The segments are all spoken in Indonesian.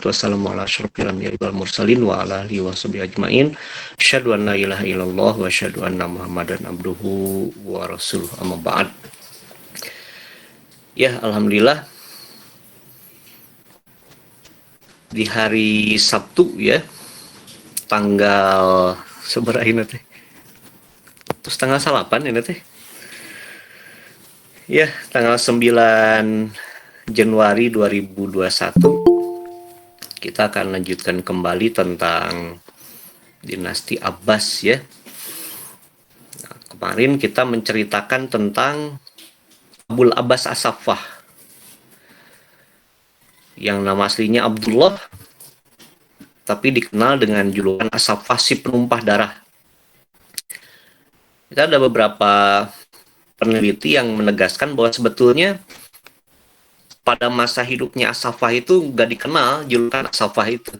Wassalamu ala asyrofil anbiya'i wal mursalin wa ala alihi wa sahbihi ajmain. Asyhadu an la ilaha illallah wa asyhadu anna Muhammadan abduhu wa rasuluh. Amma ba'd. Ya, alhamdulillah di hari Sabtu ya, tanggal seberapa ini teh? Terus tanggal 8 ini teh. Ya, tanggal 9 Januari 2021 kita akan lanjutkan kembali tentang dinasti Abbas ya. Nah, kemarin kita menceritakan tentang Abul Abbas As-Saffah yang nama aslinya Abdullah tapi dikenal dengan julukan As-Saffah, si penumpah darah. Kita ada beberapa peneliti yang menegaskan bahwa sebetulnya pada masa hidupnya As-Saffah itu nggak dikenal julukan As-Saffah itu,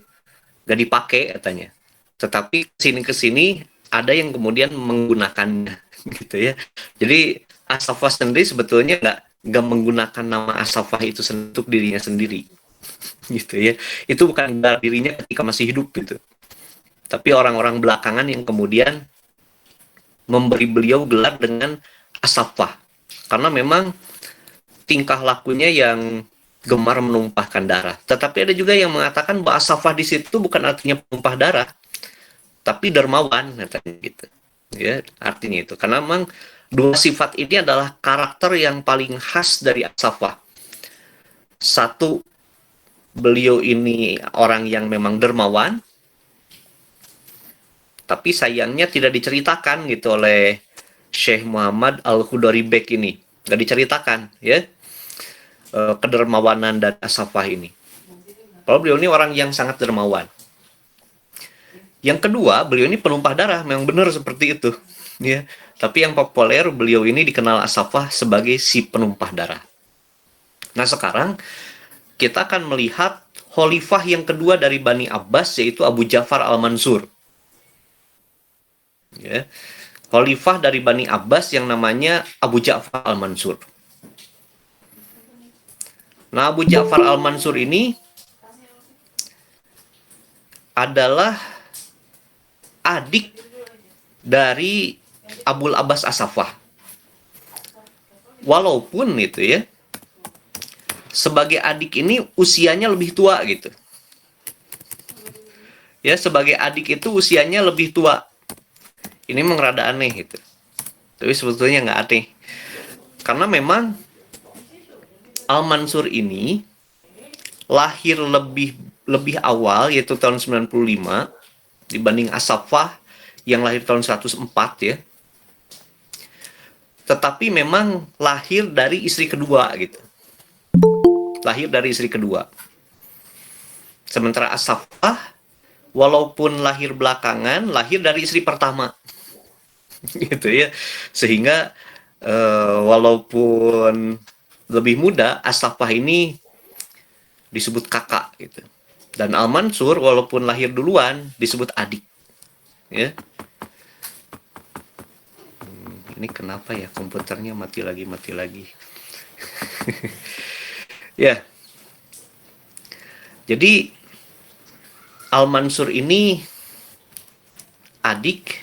nggak dipakai katanya. Tetapi kesini ada yang kemudian menggunakannya, gitu ya. Jadi As-Saffah sendiri sebetulnya nggak menggunakan nama As-Saffah itu untuk dirinya sendiri, gitu ya. Itu bukan dirinya ketika masih hidup gitu. Tapi orang-orang belakangan yang kemudian memberi beliau gelar dengan As-Saffah, karena memang tingkah lakunya yang gemar menumpahkan darah. Tetapi ada juga yang mengatakan bahwa As-Saffah di situ bukan artinya penumpah darah, tapi dermawan, katanya gitu. Ya, artinya itu. Karena memang dua sifat ini adalah karakter yang paling khas dari As-Saffah. Satu, beliau ini orang yang memang dermawan, tapi sayangnya tidak diceritakan gitu oleh Syekh Muhammad Al-Khudari Bek ini. Nggak diceritakan, ya. Kedermawanan dan As-Saffah ini. Kalau beliau ini orang yang sangat dermawan. Yang kedua, beliau ini penumpah darah, memang benar seperti itu, ya. Tapi yang populer, beliau ini dikenal As-Saffah sebagai si penumpah darah. Nah, sekarang kita akan melihat khalifah yang kedua dari Bani Abbas, yaitu Abu Ja'far Al-Mansur. Ya. Khalifah dari Bani Abbas yang namanya Abu Ja'far Al-Mansur. Nah, Abu Ja'far Al-Mansur ini adalah adik dari Abul Abbas As-Saffah. Walaupun itu ya, sebagai adik ini usianya lebih tua gitu. Ya, sebagai adik itu usianya lebih tua. Ini memang rada aneh gitu. Tapi sebetulnya nggak aneh. Karena memang Al-Mansur ini lahir lebih awal, yaitu tahun 95 dibanding As-Saffah yang lahir tahun 104 ya. Tetapi memang lahir dari istri kedua gitu. Lahir dari istri kedua. Sementara As-Saffah walaupun lahir belakangan, lahir dari istri pertama. Gitu ya. Sehingga walaupun lebih muda, As-Saffah ini disebut kakak gitu. Dan Al-Mansur walaupun lahir duluan disebut adik. Ya. Ini kenapa ya komputernya mati lagi. Ya. Jadi Al-Mansur ini adik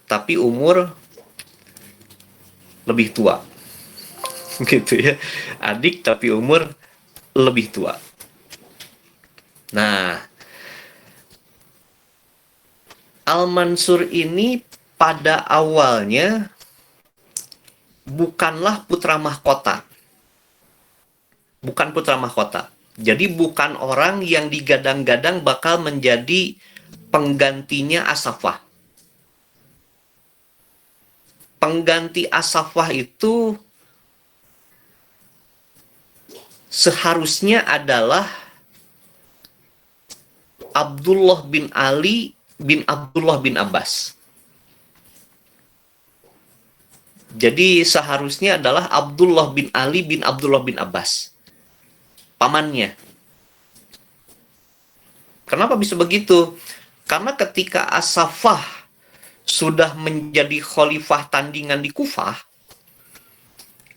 tapi umur lebih tua. Gitu ya. Adik tapi umur lebih tua. Nah, Al-Mansur ini pada awalnya bukanlah putra mahkota. Bukan putra mahkota. Jadi bukan orang yang digadang-gadang bakal menjadi penggantinya As-Saffah. Pengganti As-Saffah itu seharusnya adalah Abdullah bin Ali bin Abdullah bin Abbas. Jadi seharusnya adalah Abdullah bin Ali bin Abdullah bin Abbas, pamannya. Kenapa bisa begitu? Karena ketika As-Saffah sudah menjadi khalifah tandingan di Kufah,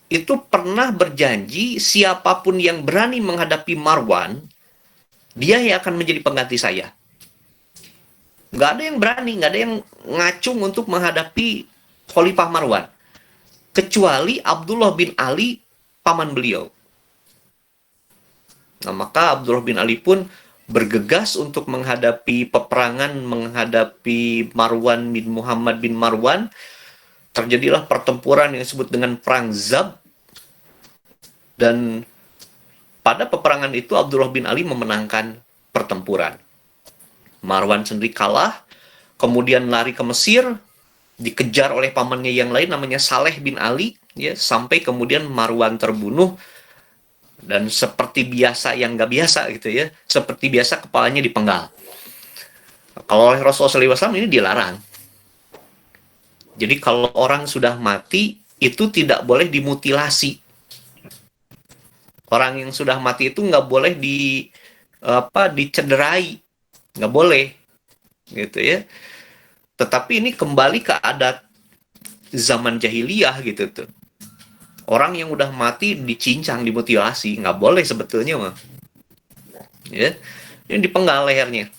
itu pernah berjanji siapapun yang berani menghadapi Marwan, Dia yang akan menjadi pengganti saya. Nggak ada yang berani, nggak ada yang ngacung untuk menghadapi Khalifah Marwan. Kecuali Abdullah bin Ali, paman beliau. Nah, maka Abdullah bin Ali pun bergegas untuk menghadapi peperangan, menghadapi Marwan bin Muhammad bin Marwan. Terjadilah pertempuran yang disebut dengan Perang Zab. Dan pada peperangan itu Abdullah bin Ali memenangkan pertempuran. Marwan sendiri kalah, kemudian lari ke Mesir, dikejar oleh pamannya yang lain namanya Saleh bin Ali, ya, sampai kemudian Marwan terbunuh. Dan seperti biasa yang nggak biasa gitu ya, seperti biasa kepalanya dipenggal. Kalau oleh Rasulullah SAW ini dilarang. Jadi kalau orang sudah mati itu tidak boleh dimutilasi. Orang yang sudah mati itu nggak boleh dicederai, nggak boleh gitu ya. Tetapi ini kembali ke adat zaman jahiliyah gitu tuh. Orang yang udah mati dicincang, dimutilasi, nggak boleh sebetulnya mah. Ya, ini dipenggal lehernya,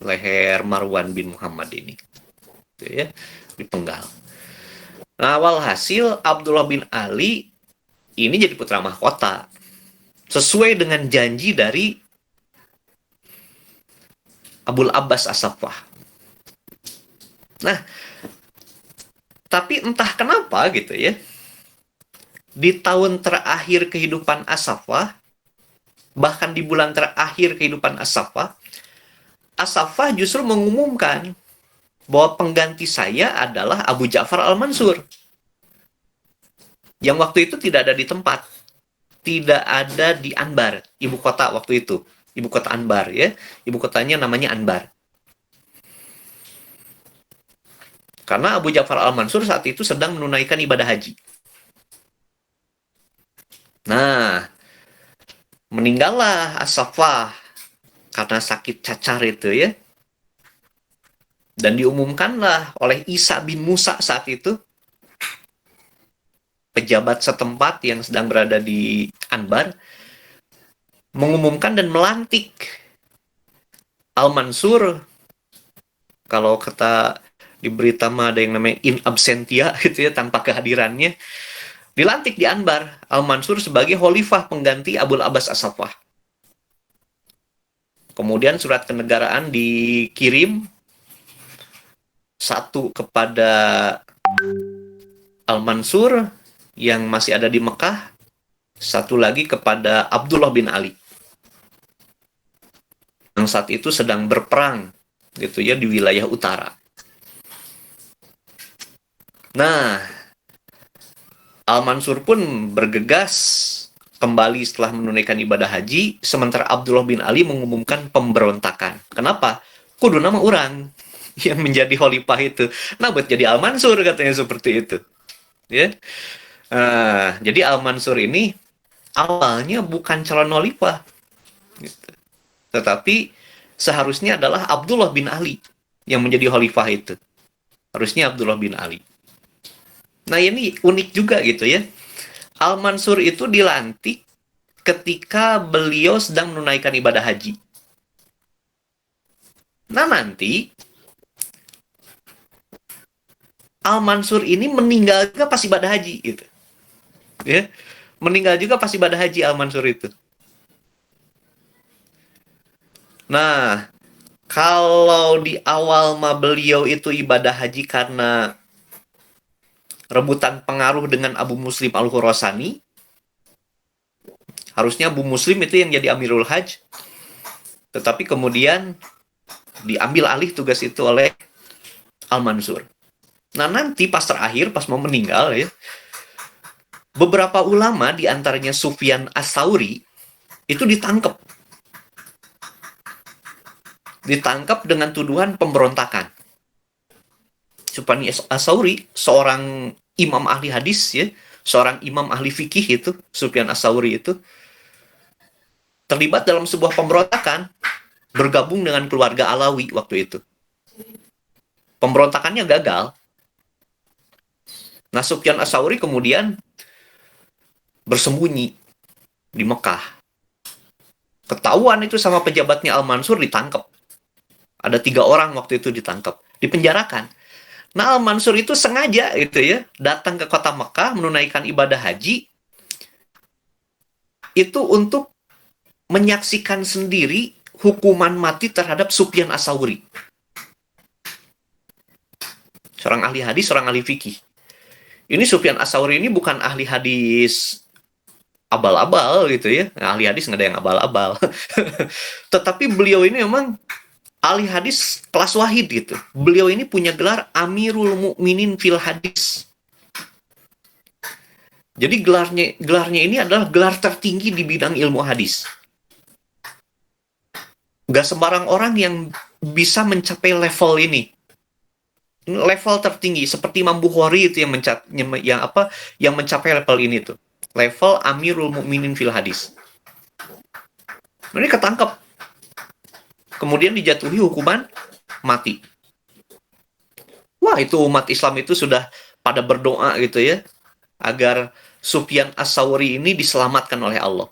leher Marwan bin Muhammad ini, gitu ya, dipenggal. Nah, walhasil Abdullah bin Ali ini jadi putra mahkota sesuai dengan janji dari Abul Abbas As-Saffah. Nah, tapi entah kenapa gitu ya, di tahun terakhir kehidupan As-Saffah, bahkan di bulan terakhir kehidupan As-Saffah, As-Saffah justru mengumumkan bahwa pengganti saya adalah Abu Ja'far Al-Mansur. Yang waktu itu tidak ada di tempat. Tidak ada di Anbar, ibu kota waktu itu. Ibu kota Anbar ya. Ibu kotanya namanya Anbar. Karena Abu Ja'far Al-Mansur saat itu sedang menunaikan ibadah haji. Nah, meninggallah As-Saffah karena sakit cacar itu ya. Dan diumumkanlah oleh Isa bin Musa saat itu, pejabat setempat yang sedang berada di Anbar, mengumumkan dan melantik Al-Mansur. Kalau kata di berita mah ada yang namanya in absentia gitu ya, tanpa kehadirannya. Dilantik di Anbar Al-Mansur sebagai khalifah pengganti Abul Abbas As-Saffah. Kemudian surat kenegaraan dikirim, satu kepada Al-Mansur yang masih ada di Mekah, satu lagi kepada Abdullah bin Ali yang saat itu sedang berperang gitu ya di wilayah utara. Nah, Al-Mansur pun bergegas kembali setelah menunaikan ibadah haji, sementara Abdullah bin Ali mengumumkan pemberontakan. Kenapa? Kudu nama orang yang menjadi khalifah itu. Nah, buat jadi Al-Mansur katanya seperti itu. Ya. Jadi Al-Mansur ini awalnya bukan calon khalifah. Gitu. Tetapi seharusnya adalah Abdullah bin Ali yang menjadi khalifah itu. Harusnya Abdullah bin Ali. Nah, ini unik juga gitu ya. Al-Mansur itu dilantik ketika beliau sedang menunaikan ibadah haji. Nah, nanti Al-Mansur ini meninggal juga pas ibadah haji gitu. Ya. Meninggal juga pas ibadah haji Al-Mansur itu. Nah, kalau di awal mah beliau itu ibadah haji karena rebutan pengaruh dengan Abu Muslim Al-Khurasani, harusnya Abu Muslim itu yang jadi Amirul Hajj, tetapi kemudian diambil alih tugas itu oleh Al-Mansur. Nah, nanti pas terakhir, pas mau meninggal ya, beberapa ulama diantaranya Sufyan As-Sauri itu ditangkap dengan tuduhan pemberontakan. Sufyan As-Sauri, seorang imam ahli hadis ya, seorang imam ahli fikih itu, Sufyan As-Sauri itu terlibat dalam sebuah pemberontakan, bergabung dengan keluarga Alawi waktu itu. Pemberontakannya gagal. Nah, Sufyan As-Sauri kemudian bersembunyi di Mekah. Ketahuan itu sama pejabatnya Al-Mansur, ditangkap. Ada 3 orang waktu itu ditangkap, dipenjarakan. Nah, Al-Mansur itu sengaja gitu ya, datang ke kota Mekah menunaikan ibadah haji itu untuk menyaksikan sendiri hukuman mati terhadap Sufyan As-Tsauri. Seorang ahli hadis, seorang ahli fikih. Ini Sufyan As-Tsauri ini bukan ahli hadis abal-abal gitu ya. Nah, ahli hadis nggak ada yang abal-abal. Tetapi beliau ini memang ahli hadis kelas wahid gitu. Beliau ini punya gelar Amirul Mukminin fil Hadis. Jadi gelarnya ini adalah gelar tertinggi di bidang ilmu hadis. Gak sembarang orang yang bisa mencapai level ini. Level tertinggi seperti Imam Bukhari itu yang mencapai level ini tuh. Level Amirul Mukminin fil Hadis. Ini ketangkep. Kemudian dijatuhi hukuman mati. Wah, itu umat Islam itu sudah pada berdoa gitu ya, agar Sufyan As-Tsauri ini diselamatkan oleh Allah.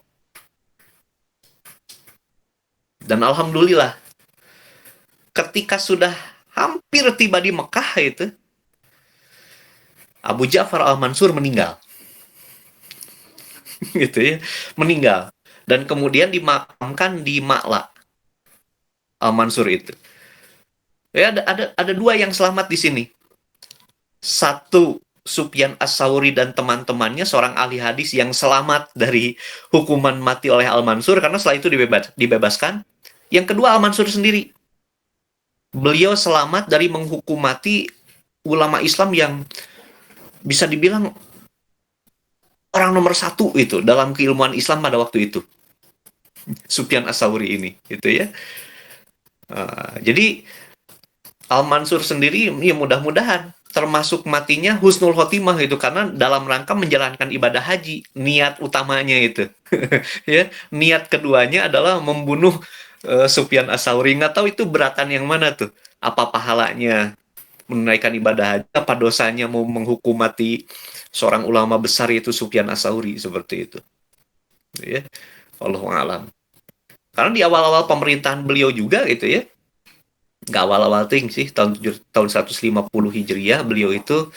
Dan alhamdulillah, ketika sudah hampir tiba di Mekah itu, Abu Ja'far Al-Mansur meninggal. Gitu ya, meninggal. Dan kemudian dimakamkan di Ma'la. Al-Mansur itu. Ya, ada 2 yang selamat di sini. Satu, Sufyan As-Tsauri dan teman-temannya, seorang ahli hadis yang selamat dari hukuman mati oleh Al-Mansur, karena setelah itu dibebaskan. Yang kedua, Al-Mansur sendiri. Beliau selamat dari menghukum mati ulama Islam yang bisa dibilang orang nomor 1 itu dalam keilmuan Islam pada waktu itu. Sufyan As-Tsauri ini, gitu ya. Jadi Al-Mansur sendiri, ya mudah-mudahan termasuk matinya husnul khotimah itu, karena dalam rangka menjalankan ibadah haji, niat utamanya itu. Ya, niat keduanya adalah membunuh Sufyan As-Tsauri. Nggak tahu itu beratan yang mana tuh. Apa pahalanya menunaikan ibadah haji, apa dosanya mau menghukum mati seorang ulama besar yaitu Sufyan As-Tsauri, seperti itu. Ya, Wallahu a'lam. Karena di awal-awal pemerintahan beliau juga gitu ya, nggak awal-awal sih, tahun 150 Hijriah beliau itu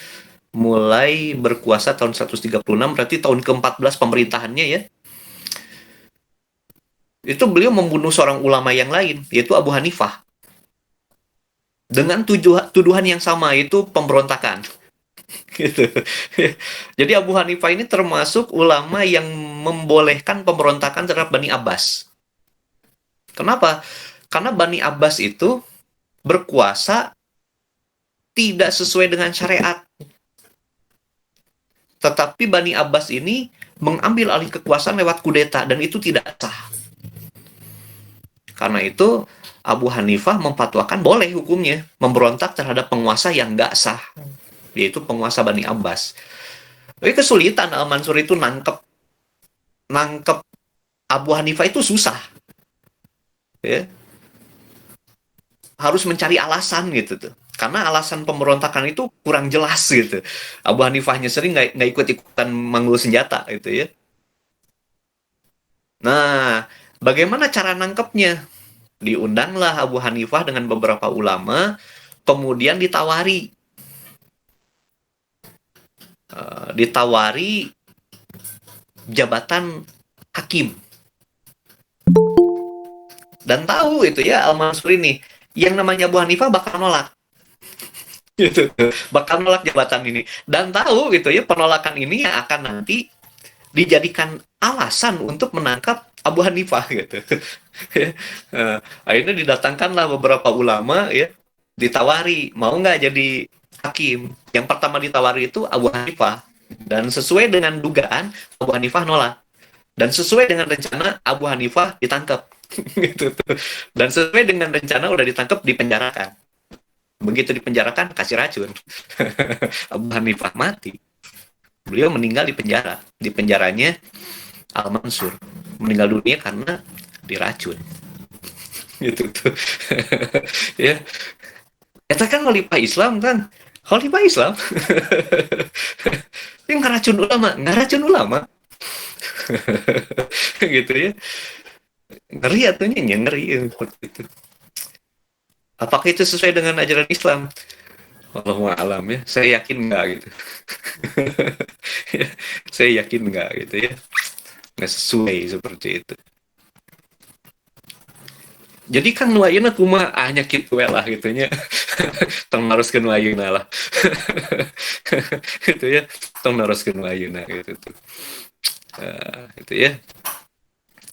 mulai berkuasa tahun 136, berarti tahun ke-14 pemerintahannya ya. Itu beliau membunuh seorang ulama yang lain, yaitu Abu Hanifah. Dengan tuduhan yang sama, yaitu pemberontakan. Gitu. Jadi Abu Hanifah ini termasuk ulama yang membolehkan pemberontakan terhadap Bani Abbas. Kenapa? Karena Bani Abbas itu berkuasa tidak sesuai dengan syariat. Tetapi Bani Abbas ini mengambil alih kekuasaan lewat kudeta, dan itu tidak sah. Karena itu Abu Hanifah memfatwakan boleh hukumnya memberontak terhadap penguasa yang nggak sah, yaitu penguasa Bani Abbas. Tapi kesulitan Al-Mansur itu nangkep Abu Hanifah itu susah. Ya. Harus mencari alasan gitu tuh. Karena alasan pemberontakan itu kurang jelas gitu. Abu Hanifahnya sering nggak ikut-ikutan manggul senjata gitu ya. Nah, bagaimana cara nangkepnya? Diundanglah Abu Hanifah dengan beberapa ulama, kemudian ditawari jabatan hakim. Dan tahu itu ya Al-Mansur ini, yang namanya Abu Hanifah bakal nolak. Gitu. Bakal nolak jabatan ini. Dan tahu gitu ya, penolakan ini yang akan nanti dijadikan alasan untuk menangkap Abu Hanifah gitu. Akhirnya didatangkanlah beberapa ulama ya, ditawari mau nggak jadi hakim. Yang pertama ditawari itu Abu Hanifah, dan sesuai dengan dugaan Abu Hanifah nolak, dan sesuai dengan rencana Abu Hanifah ditangkap. Gitu tuh. Dan sesuai dengan rencana udah ditangkap, dipenjarakan. Begitu dipenjarakan, kasih racun. Abu Hanifah mati. Beliau meninggal di penjara. Di penjaranya Al-Mansur meninggal dunia karena diracun. Gitu tuh. Ya. Itu kan khalifah Islam kan. Khalifah Islam. Yang ngeracun ulama. Gitu ya. Ngeri atunya, ngeri seperti itu. Apakah itu sesuai dengan ajaran Islam? Wallahu alam ya. Saya yakin enggak gitu. Saya yakin enggak gitu ya. Nggak sesuai seperti itu. Jadi kan nu ayeuna kumaha nya kitu we lah gitunya. Tong naroskeun ayeuna lah. Gitu ya. Tong naroskeun ayeuna gitu tuh. Gitu ya.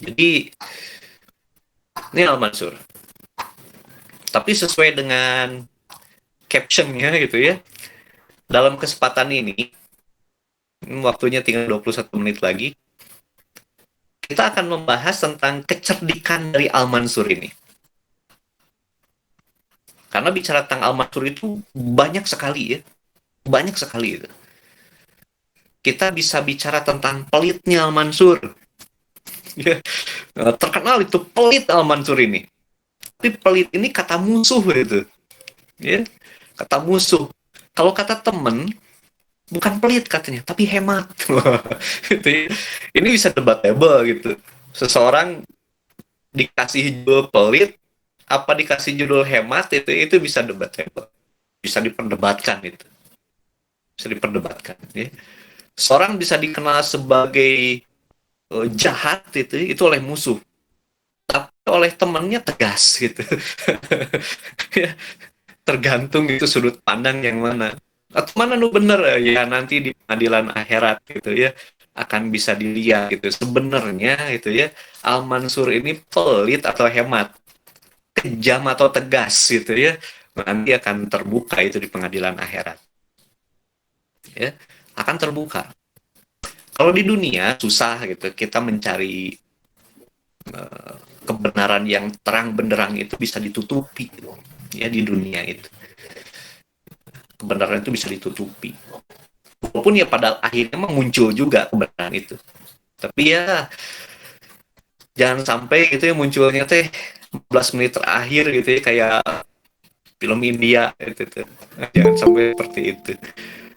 Jadi ini Al-Mansur. Tapi sesuai dengan captionnya gitu ya. Dalam kesempatan ini, waktunya tinggal 21 menit lagi, kita akan membahas tentang kecerdikan dari Al-Mansur ini. Karena bicara tentang Al-Mansur itu banyak sekali ya. Banyak sekali itu. Kita bisa bicara tentang pelitnya Al-Mansur. Ya, terkenal itu pelit Al-Mansur ini. Tapi pelit ini kata musuh itu. Ya, kata musuh. Kalau kata temen, bukan pelit katanya, tapi hemat. Gitu ya. Ini bisa debatable gitu. Seseorang dikasih judul pelit, apa dikasih judul hemat, itu bisa debatable. Bisa diperdebatkan itu. Bisa diperdebatkan. Ya. Seorang bisa dikenal sebagai jahat itu oleh musuh. Tapi oleh temannya tegas gitu. Ya, tergantung itu sudut pandang yang mana. Atau mana nu bener ya nanti di pengadilan akhirat gitu ya akan bisa dilihat gitu. Sebenarnya itu ya Al-Mansur ini pelit atau hemat, kejam atau tegas gitu ya. Nanti akan terbuka itu di pengadilan akhirat. Ya, akan terbuka. Kalau di dunia susah gitu kita mencari kebenaran yang terang benderang itu bisa ditutupi ya di dunia itu. Kebenaran itu bisa ditutupi. Walaupun ya pada akhirnya memang muncul juga kebenaran itu. Tapi ya jangan sampai gitu ya munculnya teh 15 menit terakhir gitu ya kayak film India gitu tuh. Jangan sampai seperti itu.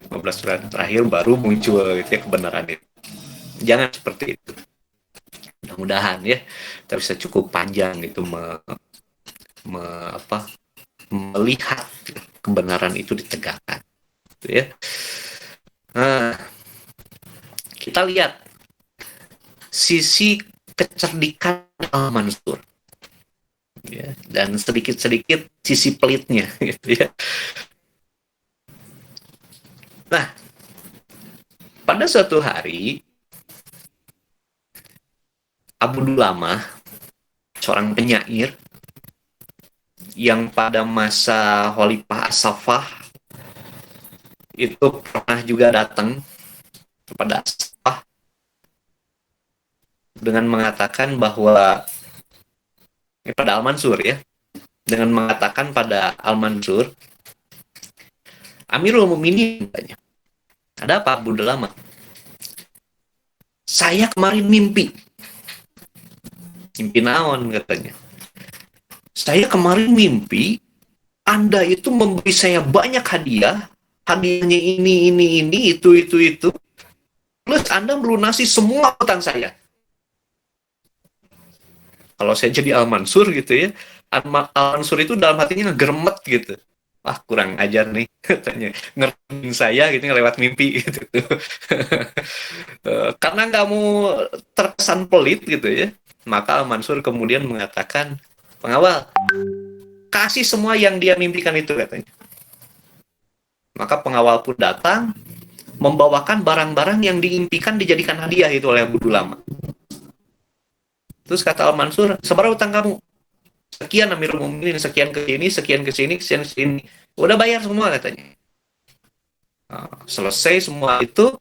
15 menit terakhir baru muncul gitu ya kebenaran itu. Jangan seperti itu. Mudah-mudahan ya kita bisa cukup panjang gitu melihat kebenaran itu ditegakkan. Gitu ya. Nah, kita lihat sisi kecerdikan Al-Mansur. Ya, dan sedikit-sedikit sisi pelitnya gitu ya. Nah, pada suatu hari Abu Dulamah, seorang penyair yang pada masa Khalifah As-Saffah itu pernah juga datang kepada As-Saffah dengan mengatakan bahwa pada Al-Mansur ya, dengan mengatakan pada Al-Mansur, Amirul Mukminin katanya, ada apa Abu Dulamah? Saya kemarin mimpi naon katanya. Saya kemarin mimpi Anda itu memberi saya banyak hadiah, hadiahnya ini, itu. Plus Anda melunasi semua utang saya. Kalau saya jadi Al-Mansur gitu ya, Al-Mansur itu dalam hatinya ngegermet gitu. Wah kurang ajar nih katanya, ngertiin saya gitu lewat mimpi gitu. Karena nggak mau terkesan pelit gitu ya, maka Al-Mansur kemudian mengatakan, pengawal, kasih semua yang dia mimpikan itu katanya. Maka pengawal pun datang, membawakan barang-barang yang diimpikan dijadikan hadiah itu oleh Abu Dulamah. Terus kata Al-Mansur, seberapa utang kamu? Sekian Amirul Mukminin, sekian ke sini, sekian ke sini, sekian ke sini. Udah bayar semua katanya. Nah, selesai semua itu,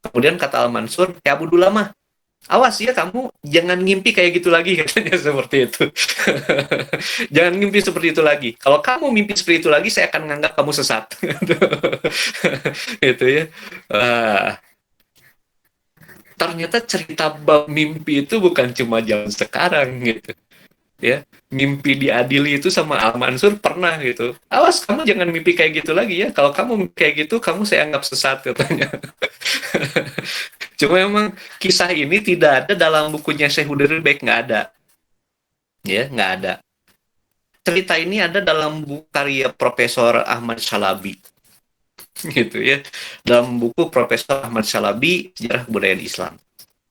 kemudian kata Al-Mansur, ya Abu Dulamah, awas ya kamu jangan ngimpi kayak gitu lagi katanya seperti itu. Jangan ngimpi seperti itu lagi. Kalau kamu mimpi seperti itu lagi, saya akan menganggap kamu sesat. Itu ya. Ternyata cerita bab mimpi itu bukan cuma zaman sekarang gitu. Ya, mimpi diadili itu sama Al-Mansur pernah gitu. Awas kamu jangan mimpi kayak gitu lagi ya. Kalau kamu mimpi kayak gitu, kamu saya anggap sesat katanya. Cuma memang kisah ini tidak ada dalam bukunya Syekh Hudairbek, nggak ada. Ya, nggak ada. Cerita ini ada dalam buku karya Profesor Ahmad Shalabi, gitu ya. Dalam buku Profesor Ahmad Shalabi, Sejarah Kebudayaan Islam.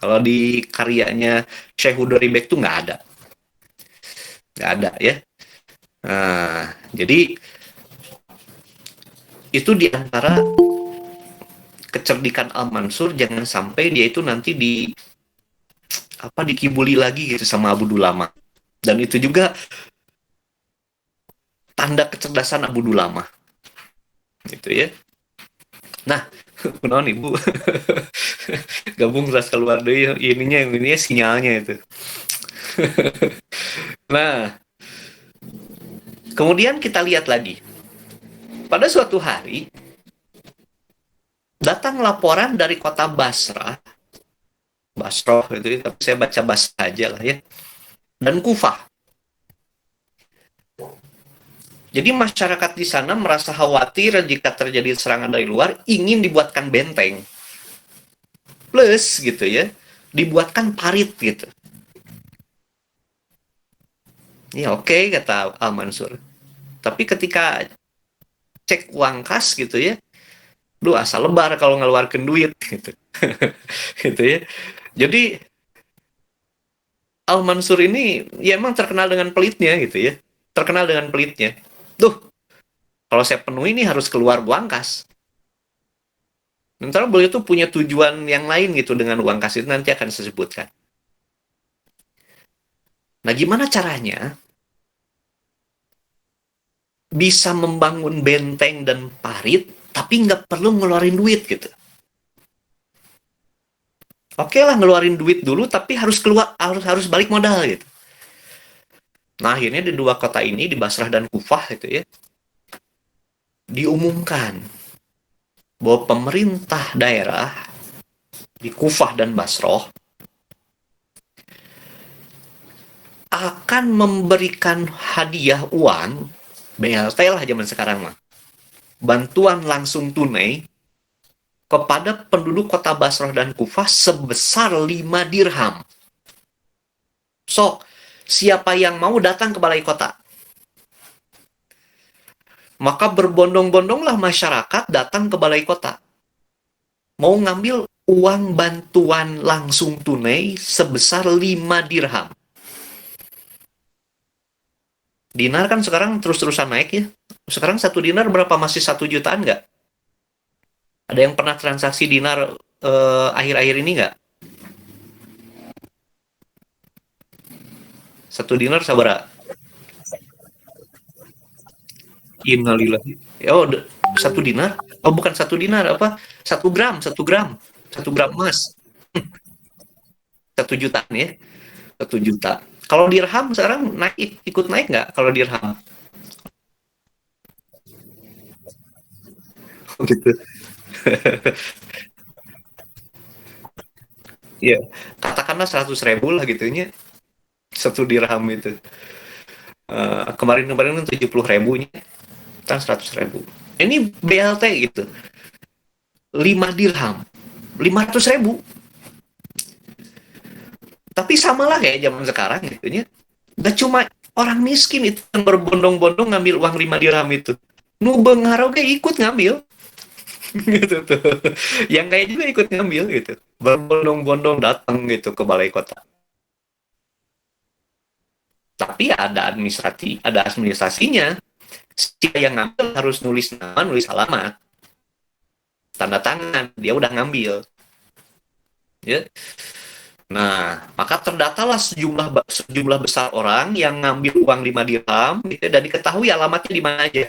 Kalau di karyanya Syekh Hudori Bek itu nggak ada ya. Nah, jadi itu diantara kecerdikan Al-Mansur, jangan sampai dia itu nanti dikibuli lagi gitu sama Abu Dulama. Dan itu juga tanda kecerdasan Abu Dulama. Gitu ya. Nah, kenaon Ibu? Gabung kelas keluar deh ininya sinyalnya itu. Nah, kemudian kita lihat lagi. Pada suatu hari datang laporan dari kota Basrah, Basroh itu, tapi saya baca Basrah aja lah ya, dan Kufah. Jadi masyarakat di sana merasa khawatir jika terjadi serangan dari luar, ingin dibuatkan benteng. Plus gitu ya, dibuatkan parit gitu. Ya oke, kata Al-Mansur. Tapi ketika cek uang kas gitu ya, lu asal lebar kalau ngeluarkan duit gitu. Gitu ya. Jadi Al-Mansur ini ya emang terkenal dengan pelitnya gitu ya. Terkenal dengan pelitnya. Tuh, kalau saya penuhi ini harus keluar uang kas. Sementara beliau itu punya tujuan yang lain gitu dengan uang kas itu, nanti akan saya sebutkan. Nah, gimana caranya bisa membangun benteng dan parit, tapi nggak perlu ngeluarin duit gitu. Oke lah ngeluarin duit dulu, tapi harus balik modal gitu. Nah akhirnya di dua kota ini, di Basrah dan Kufah itu ya, diumumkan bahwa pemerintah daerah di Kufah dan Basrah akan memberikan hadiah uang, BLT lah zaman sekarang mah, bantuan langsung tunai kepada penduduk kota Basrah dan Kufah sebesar 5 dirham. So, siapa yang mau datang ke balai kota? Maka berbondong-bondonglah masyarakat datang ke balai kota. Mau ngambil uang bantuan langsung tunai sebesar 5 dirham. Dinar kan sekarang terus-terusan naik ya. Sekarang satu dinar berapa? Masih 1 jutaan nggak? Ada yang pernah transaksi dinar akhir-akhir ini nggak? Satu dinar sabara? Innalillahi. Oh, 1 dinar? Oh, bukan 1 dinar, apa? 1 gram, 1 gram. 1 gram emas. 1 jutaan ya. 1 juta. Kalau dirham sekarang naik, ikut naik nggak kalau dirham? Oh, gitu. Iya. Katakanlah 100 ribu lah gitunya. 1 dirham itu. Kemarin-kemarin kan 70 ribunya. Kan 100 ribu. Ini BLT gitu. 5 dirham. 500 ribu. Tapi sama lah kayak zaman sekarang gitu ya. Gak cuma orang miskin itu yang berbondong-bondong ngambil uang 5 dirham itu. Nu bengaroge ikut ngambil. Gitu tuh. Yang kayak juga ikut ngambil gitu. Berbondong-bondong datang gitu ke balai kota. Tapi ada administrasinya. Siapa yang ngambil harus nulis nama, nulis alamat, tanda tangan, dia udah ngambil. Ya. Nah, maka terdatalah sejumlah besar orang yang ngambil uang 5 dirham gitu, dan diketahui alamatnya di mana aja.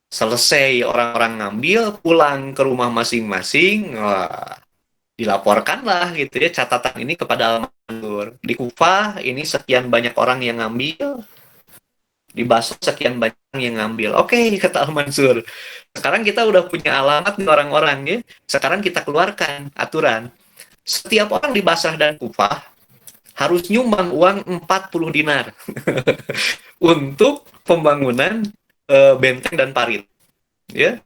Selesai orang-orang ngambil, pulang ke rumah masing-masing, dilaporkanlah gitu ya catatan ini kepada Al-Mansur. Di Kufah ini sekian banyak orang yang ngambil, di Basra sekian banyak yang ngambil. Oke, kata Al-Mansur. Sekarang kita udah punya alamat nih orang-orang ya. Sekarang kita keluarkan aturan. Setiap orang di Basrah dan Kufah harus nyumbang uang 40 dinar untuk pembangunan benteng dan parit. Ya,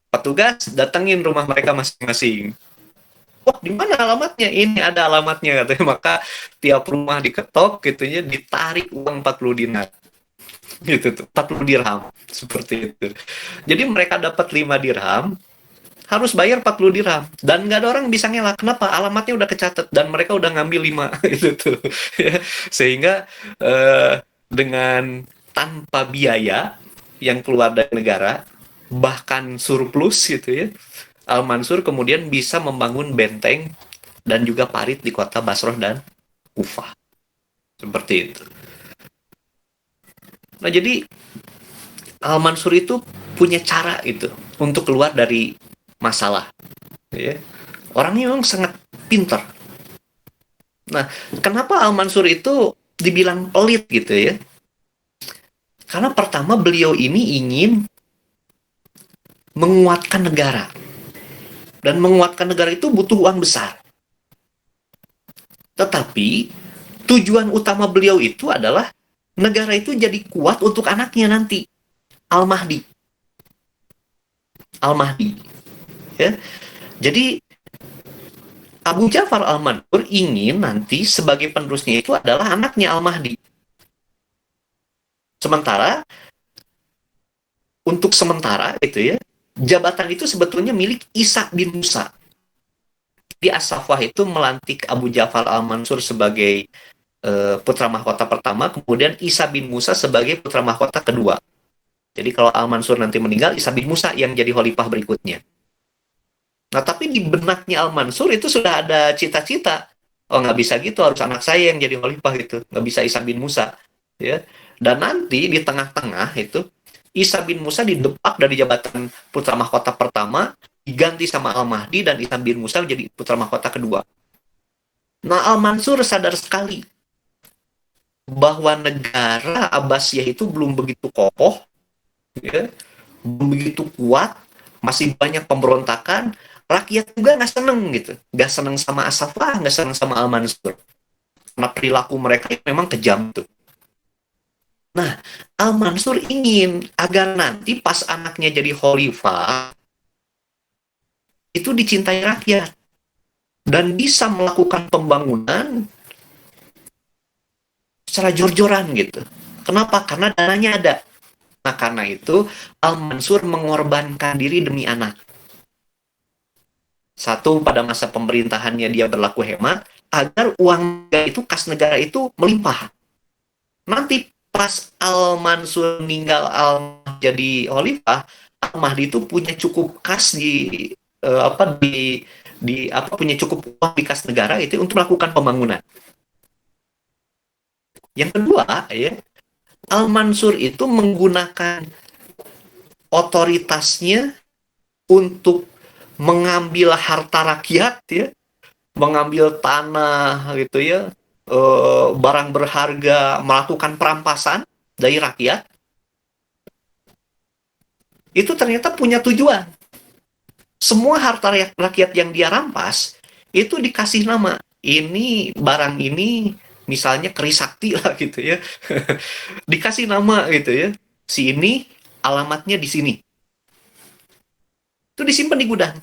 petugas datengin rumah mereka masing-masing. wah di mana alamatnya? Ini ada alamatnya katanya. Maka tiap rumah diketok gitu ya, ditarik uang 40 dinar. Gitu tuh, 40 dirham seperti itu. Jadi mereka dapat 5 dirham, harus bayar 40 dirham dan nggak ada orang bisa ngelak. Kenapa? Alamatnya udah kecatat dan mereka udah ngambil 5 itu tuh. Ya. Sehingga dengan tanpa biaya yang keluar dari negara, bahkan surplus gitu ya, Al-Mansur kemudian bisa membangun benteng dan juga parit di kota Basrah dan Kufah. Seperti itu. Nah, jadi Al-Mansur itu punya cara itu untuk keluar dari masalah. Ya. Orangnya memang sangat pintar. Nah, kenapa Al-Mansur itu dibilang pelit gitu ya? Karena pertama beliau ini ingin menguatkan negara. Dan menguatkan negara itu butuh uang besar. Tetapi tujuan utama beliau itu adalah negara itu jadi kuat untuk anaknya nanti, Al-Mahdi. Al-Mahdi. Ya. Jadi Abu Ja'far Al-Mansur ingin nanti sebagai penerusnya itu adalah anaknya Al-Mahdi. Sementara untuk sementara itu ya, jabatan itu sebetulnya milik Isa bin Musa. Di As-Safwah itu melantik Abu Ja'far Al-Mansur sebagai putra mahkota pertama, kemudian Isa bin Musa sebagai putra mahkota kedua. Jadi kalau Al-Mansur nanti meninggal, Isa bin Musa yang jadi khalifah berikutnya. Nah, tapi di benaknya Al-Mansur itu sudah ada cita-cita. Oh, nggak bisa gitu, harus anak saya yang jadi khalifah gitu. Nggak bisa Isa bin Musa. Ya. Dan nanti di tengah-tengah itu, Isa bin Musa didepak dari jabatan putra mahkota pertama, diganti sama Al-Mahdi, dan Isa bin Musa menjadi putra mahkota kedua. Nah, Al-Mansur sadar sekali bahwa negara Abbasiyah itu belum begitu kokoh, ya, belum begitu kuat, masih banyak pemberontakan, rakyat juga nggak seneng gitu, nggak seneng sama As-Saffah, nggak seneng sama Al-Mansur, karena perilaku mereka memang kejam tuh. Nah, Al-Mansur ingin agar nanti pas anaknya jadi khalifah itu dicintai rakyat dan bisa melakukan pembangunan secara jor-joran gitu. Kenapa? Karena dananya ada. Nah, karena itu Al-Mansur mengorbankan diri demi anak. Satu, pada masa pemerintahannya dia berlaku hemat, agar uang itu, kas negara itu melimpah. Nanti pas Al-Mansur meninggal, jadi khalifah, Al-Mahdi itu punya cukup kas punya cukup uang di kas negara itu untuk melakukan pembangunan. Yang kedua, ya, Al-Mansur itu menggunakan otoritasnya untuk mengambil harta rakyat, ya, mengambil tanah gitu ya, barang berharga, melakukan perampasan dari rakyat. Itu ternyata punya tujuan. Semua harta rakyat yang dia rampas itu dikasih nama. Ini barang ini misalnya keris sakti lah gitu ya. Dikasih nama gitu ya. Si ini alamatnya di sini. Itu disimpan di gudang.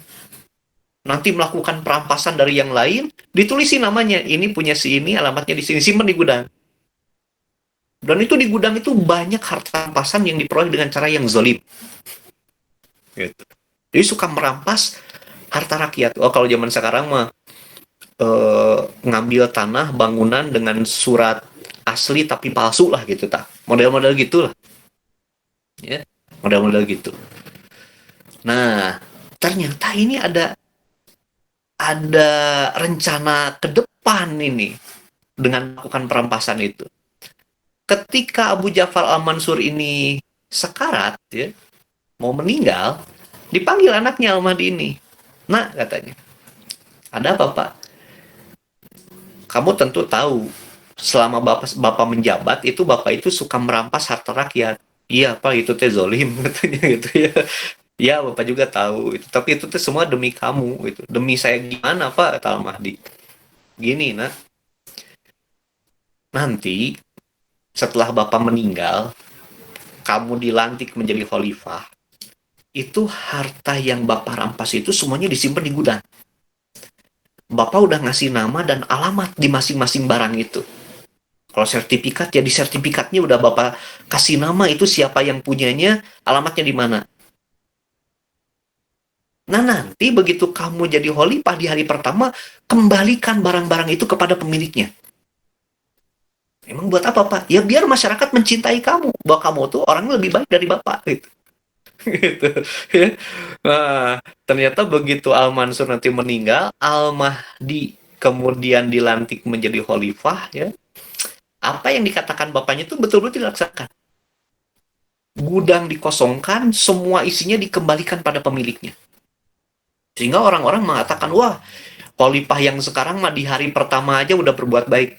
Nanti melakukan perampasan dari yang lain, ditulisin namanya. Ini punya si ini, alamatnya di sini, simpan di gudang. Dan itu di gudang itu banyak harta rampasan yang diperoleh dengan cara yang zolim. Gitu. Jadi suka merampas harta rakyat. Oh, kalau zaman sekarang mah ngambil tanah bangunan dengan surat asli tapi palsu lah gitu, tak? Model-model gitulah. Ya, model-model gitu. Nah, ternyata ini ada rencana ke depan ini dengan melakukan perampasan itu. Ketika Abu Ja'far Al-Mansur ini sekarat, ya, mau meninggal, dipanggil anaknya Al-Mahdi ini. Nah, katanya, ada apa, Pak? Kamu tentu tahu, selama Bapak menjabat, itu Bapak itu suka merampas harta rakyat. Iya, Pak, itu teh zolim, katanya gitu ya. Ya, Bapak juga tahu itu. Tapi itu tuh semua demi kamu gitu. Demi saya gimana, Pak? Kata Al-Mahdi. Gini, nah. Nanti setelah Bapak meninggal, kamu dilantik menjadi khalifah. Itu harta yang Bapak rampas itu semuanya disimpan di gudang. Bapak udah ngasih nama dan alamat di masing-masing barang itu. Kalau sertifikat, ya di sertifikatnya udah Bapak kasih nama itu siapa yang punyanya, alamatnya di mana. Nah, nanti begitu kamu jadi khalifah di hari pertama, kembalikan barang-barang itu kepada pemiliknya. Emang buat apa, Pak? Ya biar masyarakat mencintai kamu, bahwa kamu tuh orang lebih baik dari Bapak gitu. Gitu. Ya. Nah, ternyata begitu Al-Mansur nanti meninggal, Al-Mahdi kemudian dilantik menjadi khalifah, ya. Apa yang dikatakan bapaknya itu betul-betul dilaksanakan. Gudang dikosongkan, semua isinya dikembalikan pada pemiliknya. Sehingga orang-orang mengatakan, wah, khalifah yang sekarang mah di hari pertama aja udah berbuat baik.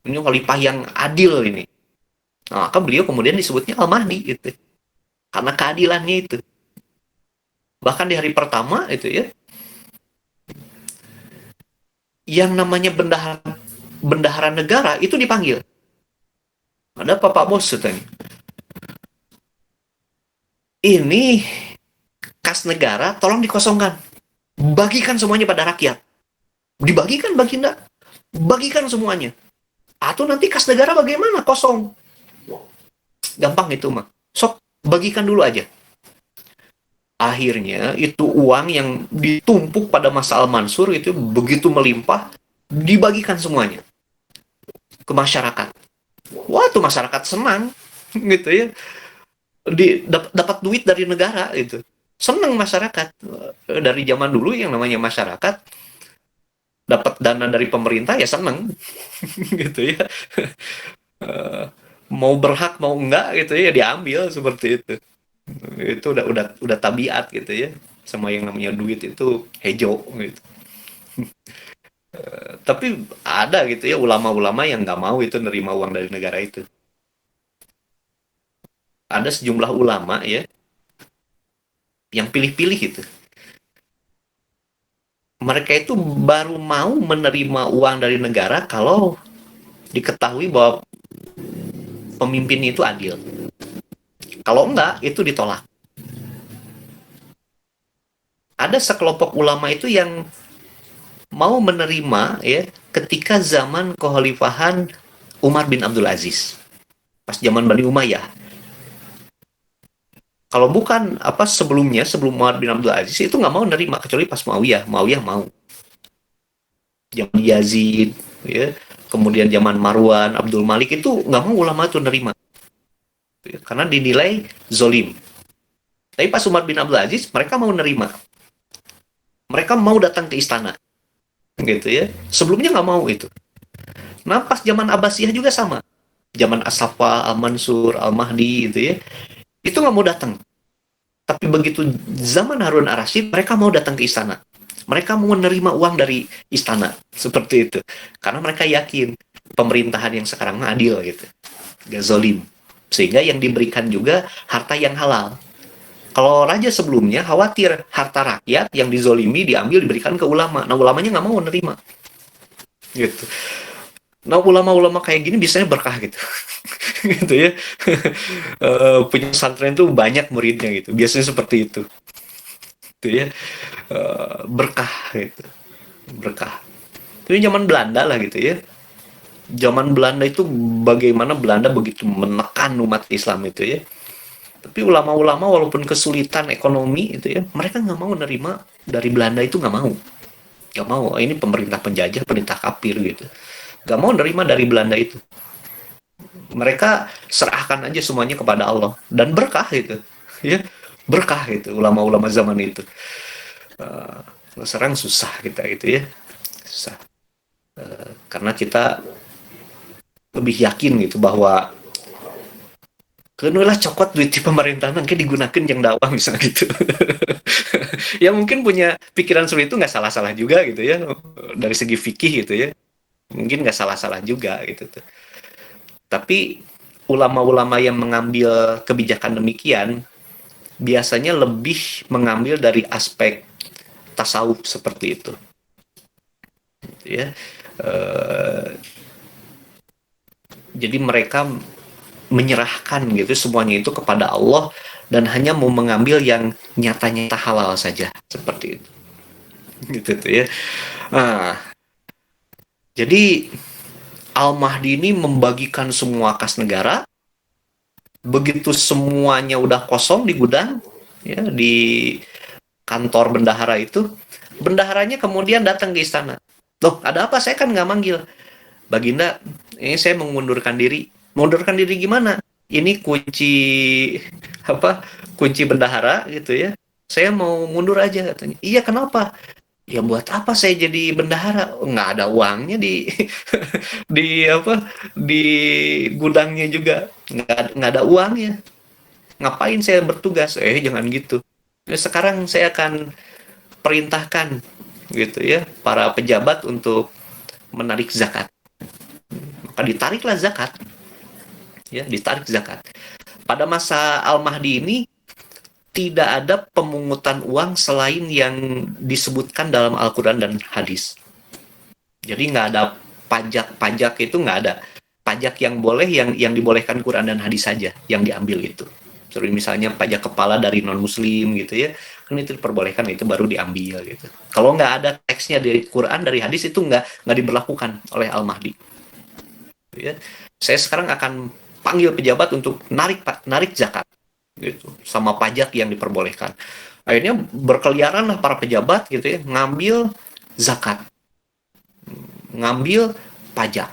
Ini khalifah yang adil ini. Nah, maka beliau kemudian disebutnya Al-Mahdi gitu. Karena keadilannya itu. Bahkan di hari pertama itu ya, yang namanya bendahara negara itu dipanggil. Ada Pak Bos katanya. Ini kas negara tolong dikosongkan. Bagikan semuanya pada rakyat. Dibagikan Baginda. Bagikan semuanya. Atau nanti kas negara bagaimana? Kosong. Gampang itu mah. Sok, bagikan dulu aja. Akhirnya itu uang yang ditumpuk pada masa Al-Mansur itu begitu melimpah, dibagikan semuanya ke masyarakat. Wah, tuh masyarakat senang gitu ya. Dapat duit dari negara itu. Senang masyarakat. Dari zaman dulu yang namanya masyarakat dapat dana dari pemerintah ya senang gitu ya. Mau berhak mau enggak gitu ya diambil seperti itu. Itu udah tabiat gitu ya, sama yang namanya duit itu hejo gitu. Tapi ada gitu ya ulama-ulama yang nggak mau itu nerima uang dari negara itu. Ada sejumlah ulama ya yang pilih-pilih gitu. Mereka itu baru mau menerima uang dari negara kalau diketahui bahwa pemimpin itu adil. Kalau enggak, itu ditolak. Ada sekelompok ulama itu yang mau menerima ya ketika zaman kekhalifahan Umar bin Abdul Aziz. Pas zaman Bani Umayyah. Kalau bukan apa sebelumnya, sebelum Umar bin Abdul Aziz itu nggak mau nerima kecuali pas Muawiyah. Muawiyah mau. Zaman Yazid, ya, kemudian zaman Marwan, Abdul Malik itu nggak mau ulama itu nerima. Karena dinilai zolim. Tapi pas Umar bin Abdul Aziz, mereka mau nerima. Mereka mau datang ke istana. Gitu ya. Sebelumnya nggak mau itu. Nah, pas zaman Abbasiyah juga sama. Zaman As-Saffah, Al-Mansur, Al-Mahdi gitu ya. Itu nggak mau datang. Tapi begitu zaman Harun ar-Rasyid, mereka mau datang ke istana. Mereka mau menerima uang dari istana. Seperti itu. Karena mereka yakin pemerintahan yang sekarang adil gitu. Gak zolim. Sehingga yang diberikan juga harta yang halal. Kalau raja sebelumnya khawatir harta rakyat yang dizolimi diambil diberikan ke ulama. Nah ulamanya nggak mau menerima. Gitu. Nah ulama-ulama kayak gini biasanya berkah gitu. Gitu ya. Punya pesantren tuh banyak muridnya gitu. Biasanya seperti itu. Gitu ya. Berkah gitu. Berkah. Itu zaman Belanda lah gitu ya. Zaman Belanda itu bagaimana Belanda begitu menekan umat Islam itu ya. Tapi ulama-ulama walaupun kesulitan ekonomi itu ya, mereka nggak mau nerima dari Belanda itu nggak mau. Nggak mau, ini pemerintah penjajah, pemerintah kafir gitu. Nggak mau nerima dari Belanda itu. Mereka serahkan aja semuanya kepada Allah. Dan berkah gitu. Ya, berkah gitu ulama-ulama zaman itu. Sekarang susah kita gitu ya. Susah. Karena kita lebih yakin gitu bahwa kenulah cokot duit di pemerintahan kan digunakan yang dakwah misalnya gitu. Ya mungkin punya pikiran seperti itu nggak salah-salah juga gitu ya dari segi fikih gitu ya, mungkin nggak salah-salah juga gitu tuh. Tapi ulama-ulama yang mengambil kebijakan demikian biasanya lebih mengambil dari aspek tasawuf seperti itu gitu ya. Jadi mereka menyerahkan gitu semuanya itu kepada Allah dan hanya mau mengambil yang nyata-nyata halal saja seperti itu. gitu tuh ya. Nah, jadi Al-Mahdi ini membagikan semua kas negara. Begitu semuanya udah kosong di gudang, ya, di kantor bendahara itu, bendaharanya kemudian datang ke istana. Loh, ada apa? Saya kan nggak manggil. Baginda, ini saya mengundurkan diri. Mengundurkan diri gimana? Ini kunci apa? Kunci bendahara gitu ya. Saya mau mundur aja katanya. Iya, kenapa? Ya buat apa saya jadi bendahara? Nggak ada uangnya di di apa? Di gudangnya juga nggak ada uangnya. Ngapain saya bertugas? Jangan gitu. Ya, sekarang saya akan perintahkan gitu ya para pejabat untuk menarik zakat. Maka ditariklah zakat, ya ditarik zakat. Pada masa Al-Mahdi ini tidak ada pemungutan uang selain yang disebutkan dalam Al-Quran dan hadis. Jadi nggak ada pajak itu, nggak ada. Pajak yang boleh, yang dibolehkan Quran dan hadis saja yang diambil itu. Terus misalnya pajak kepala dari non-muslim gitu ya, kan itu diperbolehkan, itu baru diambil gitu. Kalau nggak ada teksnya dari Quran, dari hadis, itu nggak diberlakukan oleh Al-Mahdi. Ya. Saya sekarang akan panggil pejabat untuk narik zakat gitu, sama pajak yang diperbolehkan. Akhirnya berkeliaran lah para pejabat gitu ya, ngambil zakat, ngambil pajak.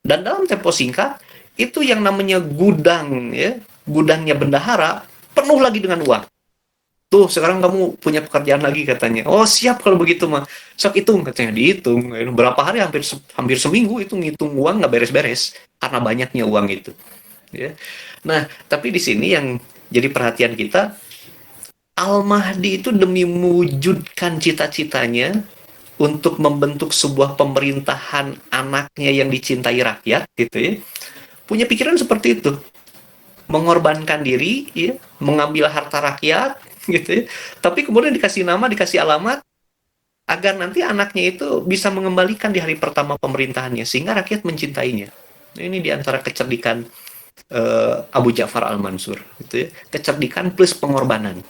Dan dalam tempo singkat, itu yang namanya gudang ya, gudangnya bendahara penuh lagi dengan uang. Tuh, sekarang kamu punya pekerjaan lagi katanya. Oh, siap kalau begitu mah. Sok hitung katanya, dihitung. Berapa hari, hampir seminggu itu ngitung uang nggak beres-beres karena banyaknya uang itu. Ya. Nah, tapi di sini yang jadi perhatian kita, Al-Mahdi itu demi mewujudkan cita-citanya untuk membentuk sebuah pemerintahan anaknya yang dicintai rakyat gitu ya. Punya pikiran seperti itu. Mengorbankan diri ya, mengambil harta rakyat gitu ya. Tapi kemudian dikasih nama, dikasih alamat agar nanti anaknya itu bisa mengembalikan di hari pertama pemerintahannya sehingga rakyat mencintainya. Ini diantara kecerdikan Abu Ja'far Al-Mansur gitu ya. Kecerdikan plus pengorbanan.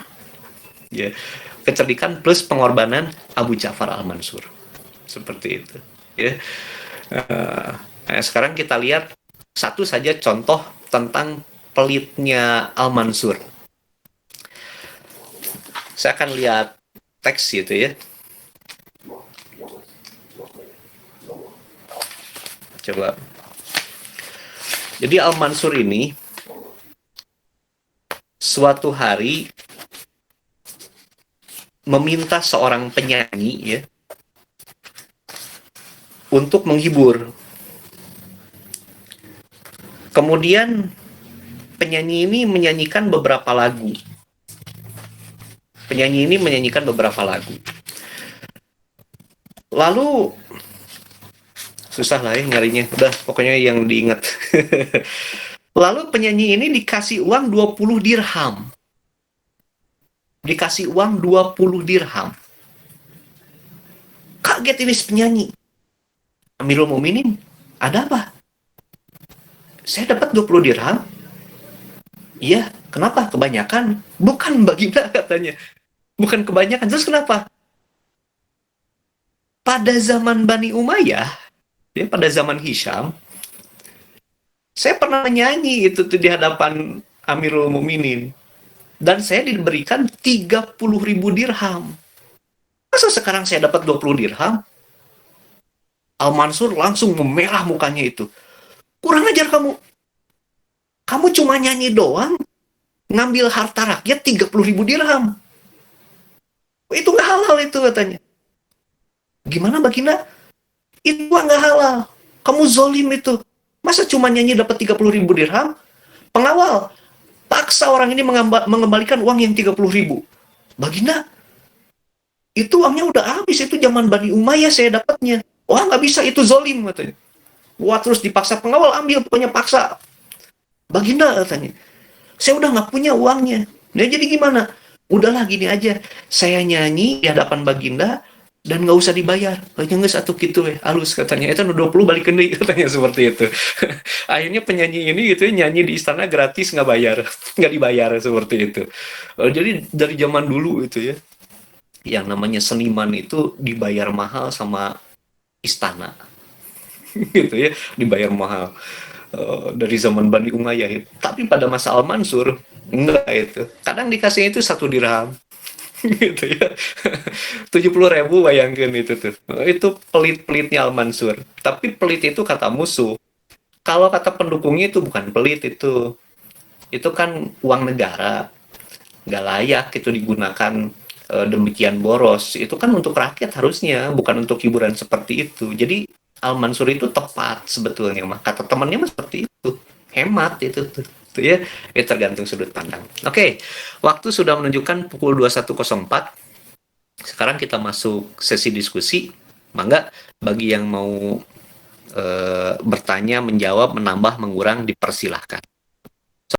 Ya. Kecerdikan plus pengorbanan Abu Ja'far Al-Mansur. Seperti itu, ya. Nah, sekarang kita lihat satu saja contoh tentang pelitnya Al-Mansur. Saya akan lihat teks gitu ya. Coba. Jadi Al-Mansur ini suatu hari meminta seorang penyanyi ya untuk menghibur. Kemudian penyanyi ini menyanyikan beberapa lagu. Lalu susah lah ya nyarinya. Udah, pokoknya yang diingat. Lalu penyanyi ini dikasih uang 20 dirham. Dikasih uang 20 dirham. Kaget ini penyanyi. Amirul Mukminin, ada apa? Saya dapat 20 dirham. Iya, kenapa? Kebanyakan? Bukan, Baginda, katanya. Bukan kebanyakan. Terus kenapa? Pada zaman Bani Umayyah, ya, pada zaman Hisham, saya pernah nyanyi itu tuh di hadapan Amirul Mukminin. Dan saya diberikan 30.000 dirham. Masa sekarang saya dapat 20 dirham? Al-Mansur langsung memerah mukanya itu. Kurang ajar kamu. Kamu cuma nyanyi doang, ngambil harta rakyat 30.000 dirham. Itu nggak halal itu katanya. Gimana Baginda? Itu nggak halal. Kamu zolim itu. Masa cuma nyanyi dapat 30.000 dirham? Pengawal, paksa orang ini mengembalikan uang yang 30.000. Baginda, itu uangnya udah habis. Itu zaman Bani Umayyah saya dapatnya. Wah, nggak bisa, itu zolim katanya. Wah, terus dipaksa pengawal, ambil, pokoknya paksa. Baginda katanya, saya udah nggak punya uangnya. Nah, jadi gimana? Udahlah gini aja, saya nyanyi di hadapan Baginda dan nggak usah dibayar. Kayaknya nggak satu gitu halus katanya. Itu 20 balik ke katanya seperti itu. Akhirnya penyanyi ini gitu nyanyi di istana gratis, nggak bayar, nggak dibayar seperti itu. Jadi dari zaman dulu itu ya. yang namanya seniman itu dibayar mahal sama istana gitu ya, dibayar mahal. Dari zaman Bani Umayyah itu. Tapi pada masa Al-Mansur enggak itu. Kadang dikasihnya itu 1 dirham gitu ya. 70.000 bayangkan itu tuh. Itu pelit-pelitnya Al-Mansur. Tapi pelit itu kata musuh. Kalau kata pendukungnya itu bukan pelit itu. Itu kan uang negara. Nggak layak itu digunakan demikian boros. Itu kan untuk rakyat harusnya, bukan untuk hiburan seperti itu. Jadi Al-Mansur itu tepat sebetulnya mah. Kata temannya mah seperti itu. Hemat itu tuh. Tuh ya, tergantung sudut pandang. Oke, waktu sudah menunjukkan pukul 21.04. Sekarang kita masuk sesi diskusi. Mangga bagi yang mau bertanya, menjawab, menambah, mengurang, dipersilahkan.